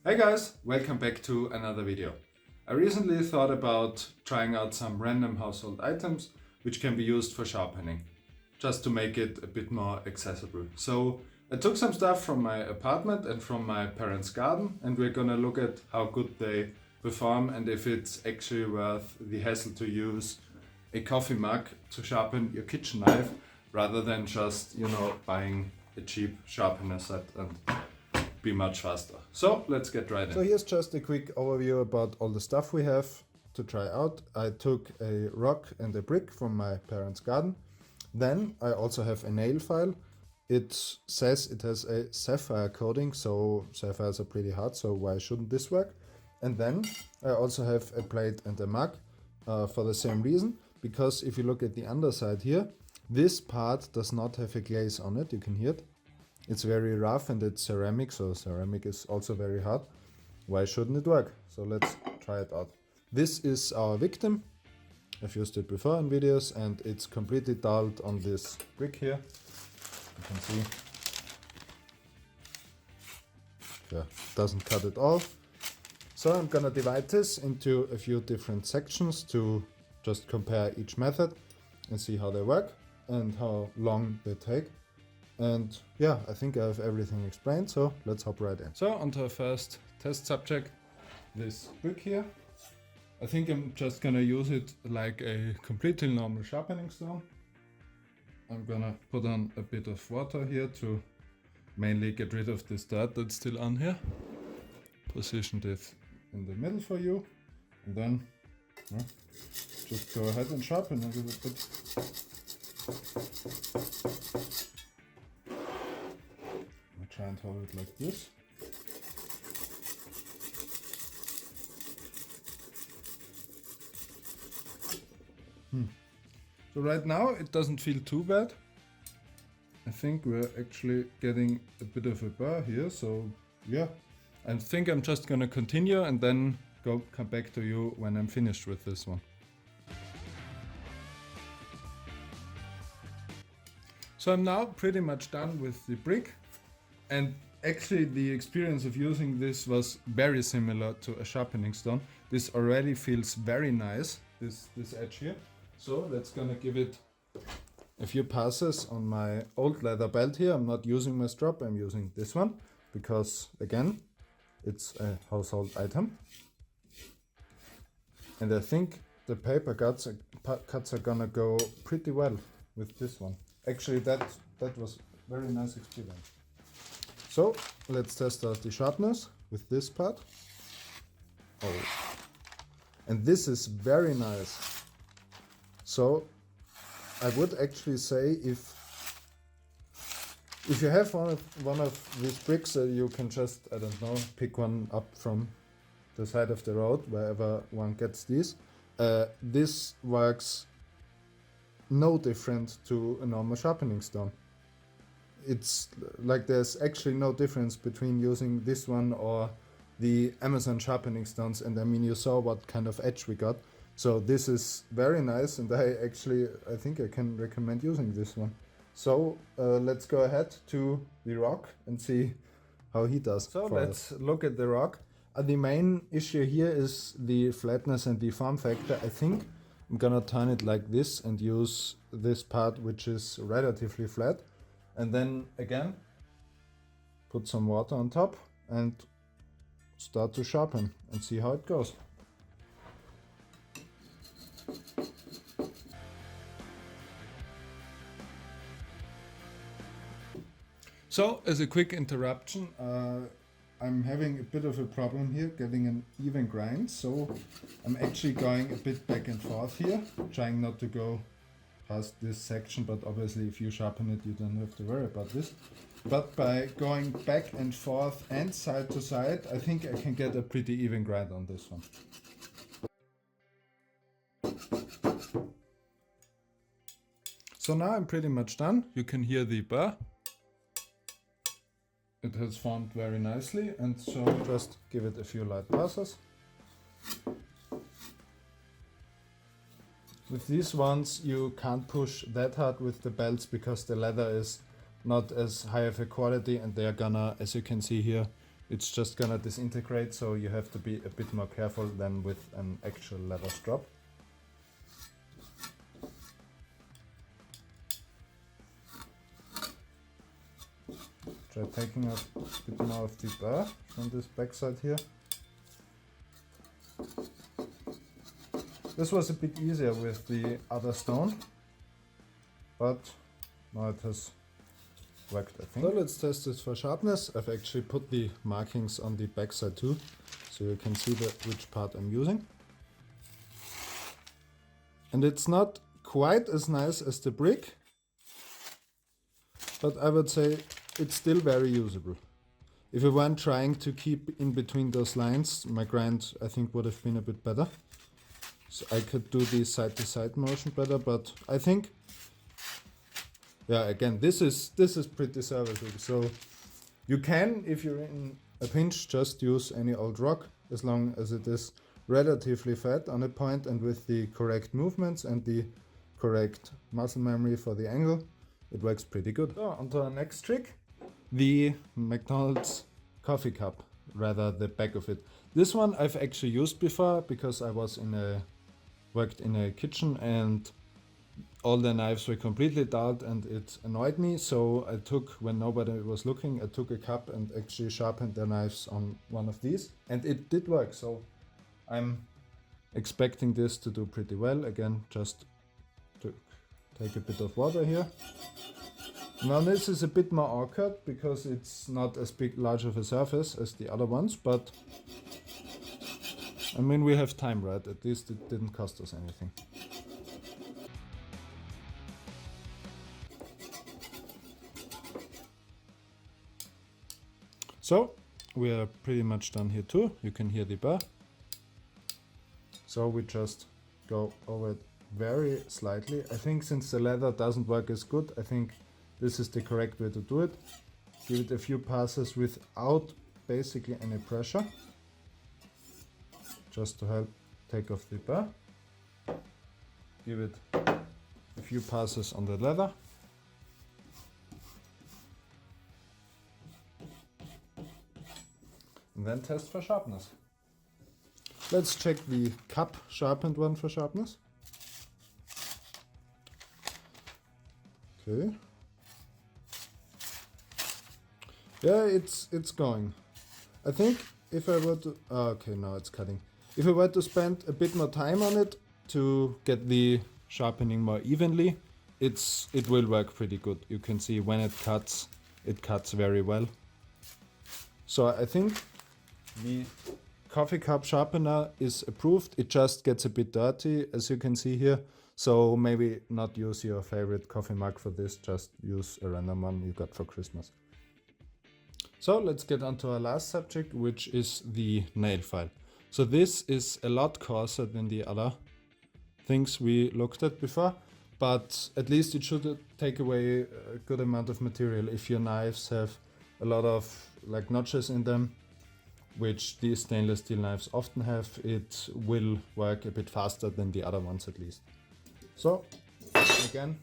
Hey guys, welcome back to another video. I recently thought about trying out some random household items which can be used for sharpening, just to make it a bit more accessible. So I took some stuff from my apartment and from my parents' garden, and we're gonna look at how good they perform and if it's actually worth the hassle to use a coffee mug to sharpen your kitchen knife rather than just, buying a cheap sharpener set and be much faster. So let's get right in. So here's just a quick overview about all the stuff we have to try out. I took a rock and a brick from my parents' garden. Then I also have a nail file. It says it has a sapphire coating, so sapphires are pretty hard, so why shouldn't this work? And then I also have a plate and a mug for the same reason, because if you look at the underside here, this part does not have a glaze on it, you can hear it. It's very rough and it's ceramic, so ceramic is also very hard. Why shouldn't it work? So let's try it out. This is our victim. I've used it before in videos and it's completely dulled on this brick here. You can see. Yeah, doesn't cut at all. So I'm gonna divide this into a few different sections to just compare each method and see how they work and how long they take. And yeah, I think I have everything explained, so let's hop right in. So onto our first test subject, this brick here. I think I'm just gonna use it like a completely normal sharpening stone. I'm gonna put on a bit of water here to mainly get rid of this dirt that's still on here. Position this in the middle for you, and then just go ahead and sharpen a little bit. Try and hold it like this. So right now it doesn't feel too bad. I think we're actually getting a bit of a burr here, so yeah. I think I'm just gonna continue and then come back to you when I'm finished with this one. So I'm now pretty much done with the brick. And actually the experience of using this was very similar to a sharpening stone. This already feels very nice, this edge here. So let's gonna give it a few passes on my old leather belt here. I'm not using my strap, I'm using this one because again, it's a household item. And I think the paper cuts are gonna go pretty well with this one. Actually that was very nice experience. So let's test out the sharpness with this part. Oh, and this is very nice. So I would actually say if you have one of these bricks, you can just, I don't know, pick one up from the side of the road, wherever one gets these. This works no different to a normal sharpening stone. It's like there's actually no difference between using this one or the Amazon sharpening stones, and I mean you saw what kind of edge we got. So this is very nice, and I think I can recommend using this one. So let's go ahead to the rock and see how he does. So let's look at the rock. The main issue here is the flatness and the form factor. I think I'm gonna turn it like this and use this part which is relatively flat. And then again, put some water on top and start to sharpen and see how it goes. So as a quick interruption, I'm having a bit of a problem here getting an even grind. So I'm actually going a bit back and forth here, trying not to go past this section, but obviously if you sharpen it you don't have to worry about this. But by going back and forth and side to side, I think I can get a pretty even grind on this one. So now I'm pretty much done. You can hear the burr. It has formed very nicely, and so just give it a few light passes. With these ones you can't push that hard with the belts because the leather is not as high of a quality, and they are gonna, as you can see here, it's just gonna disintegrate, so you have to be a bit more careful than with an actual leather strap. Try taking out a bit more of the bar from this backside here. This was a bit easier with the other stone, but now it has worked, I think. So let's test this for sharpness. I've actually put the markings on the backside too, so you can see which part I'm using. And it's not quite as nice as the brick, but I would say it's still very usable. If I weren't trying to keep in between those lines, my grind I think would have been a bit better. So I could do the side to side motion better, but I think, yeah, again, this is pretty serviceable. So you can, if you're in a pinch, just use any old rock, as long as it is relatively fat on a point and with the correct movements and the correct muscle memory for the angle, it works pretty good. So on to our next trick, the McDonald's coffee cup, rather the back of it. This one I've actually used before because I was worked in a kitchen and all the knives were completely dulled and it annoyed me. So I took, when nobody was looking, I took a cup and actually sharpened the knives on one of these, and it did work. So I'm expecting this to do pretty well. Again, just to take a bit of water here. Now this is a bit more awkward because it's not as large of a surface as the other ones, but I mean, we have time, right? At least it didn't cost us anything. So we are pretty much done here too. You can hear the bar. So we just go over it very slightly. I think since the leather doesn't work as good, I think this is the correct way to do it. Give it a few passes without basically any pressure, just to help take off the bar. Give it a few passes on the leather. And then test for sharpness. Let's check the cup sharpened one for sharpness. Okay. Yeah, it's going. I think if I were to, okay, now it's cutting. If I were to spend a bit more time on it to get the sharpening more evenly, it will work pretty good. You can see when it cuts very well. So I think the coffee cup sharpener is approved. It just gets a bit dirty, as you can see here. So maybe not use your favorite coffee mug for this, just use a random one you got for Christmas. So let's get on to our last subject, which is the nail file. So this is a lot coarser than the other things we looked at before, but at least it should take away a good amount of material. If your knives have a lot of like notches in them, which these stainless steel knives often have, it will work a bit faster than the other ones at least. So again,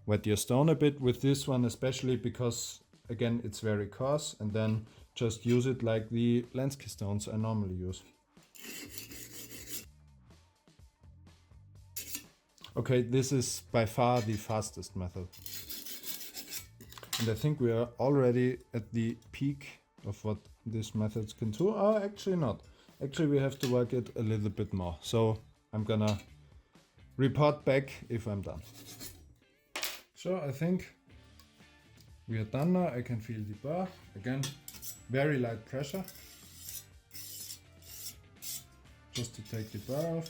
wet your stone a bit with this one, especially because again it's very coarse, and then just use it like the Lenski stones I normally use. Okay, this is by far the fastest method. And I think we are already at the peak of what these methods can do. Oh, actually not. Actually, we have to work it a little bit more. So I'm gonna report back if I'm done. So I think we are done now. I can feel the bar. Again, very light pressure. Just to take the bar off.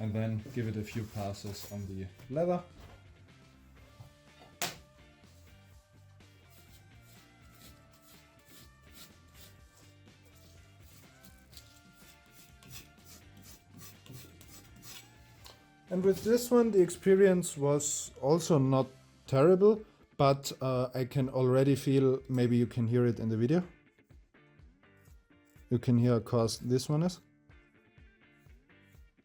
And then give it a few passes on the leather. And with this one, the experience was also not terrible, but I can already feel, maybe you can hear it in the video. You can hear how coarse this one is.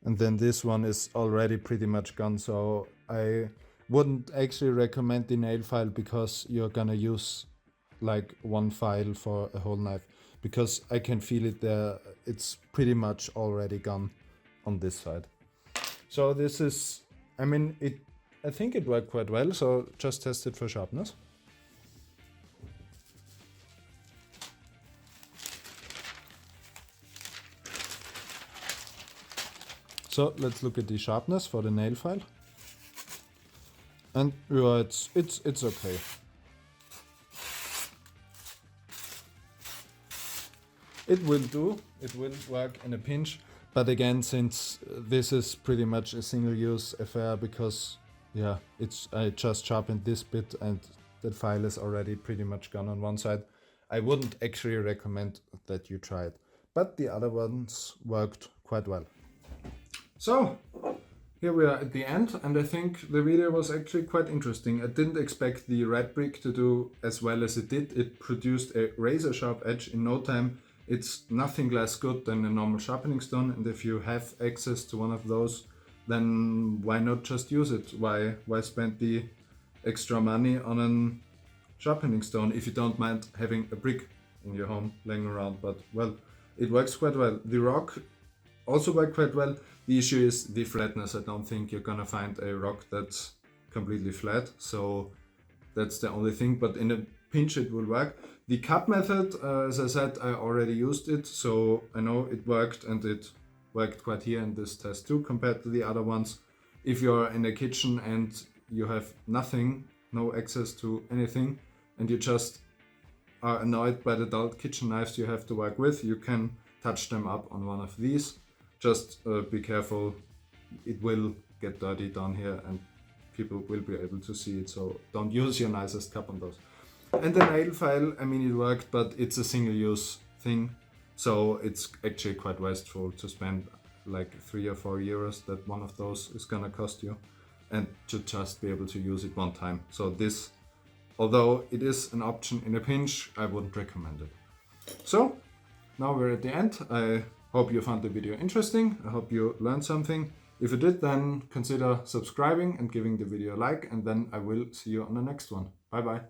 And then this one is already pretty much gone, so I wouldn't actually recommend the nail file because you're gonna use like one file for a whole knife, because I can feel it there. It's pretty much already gone on this side. So this is, I mean, I think it worked quite well, so just test it for sharpness. So let's look at the sharpness for the nail file. And yeah, it's okay. It will do, it will work in a pinch, but again, since this is pretty much a single-use affair, because yeah, I just sharpened this bit and that file is already pretty much gone on one side, I wouldn't actually recommend that you try it. But the other ones worked quite well. So, here we are at the end, and I think the video was actually quite interesting. I didn't expect the red brick to do as well as it did. It produced a razor sharp edge in no time. It's nothing less good than a normal sharpening stone, and if you have access to one of those, then why not just use it? Why spend the extra money on a sharpening stone if you don't mind having a brick in your home laying around? But well, it works quite well. The rock also worked quite well. The issue is the flatness. I don't think you're gonna find a rock that's completely flat, so that's the only thing, but in a pinch it will work. The cup method, as I said, I already used it, so I know it worked, and it worked quite here in this test too compared to the other ones. If you're in a kitchen and you have nothing, no access to anything, and you just are annoyed by the dull kitchen knives you have to work with, you can touch them up on one of these. Just be careful, it will get dirty down here and people will be able to see it, so don't use your nicest cup on those. And the nail file, I mean, it worked, but it's a single-use thing, so it's actually quite wasteful to spend like 3 or 4 euros that one of those is gonna cost you, and to just be able to use it one time. So this, although it is an option in a pinch, I wouldn't recommend it. So now we're at the end. I hope you found the video interesting. I hope you learned something. If you did, then consider subscribing and giving the video a like, and then I will see you on the next one. Bye bye.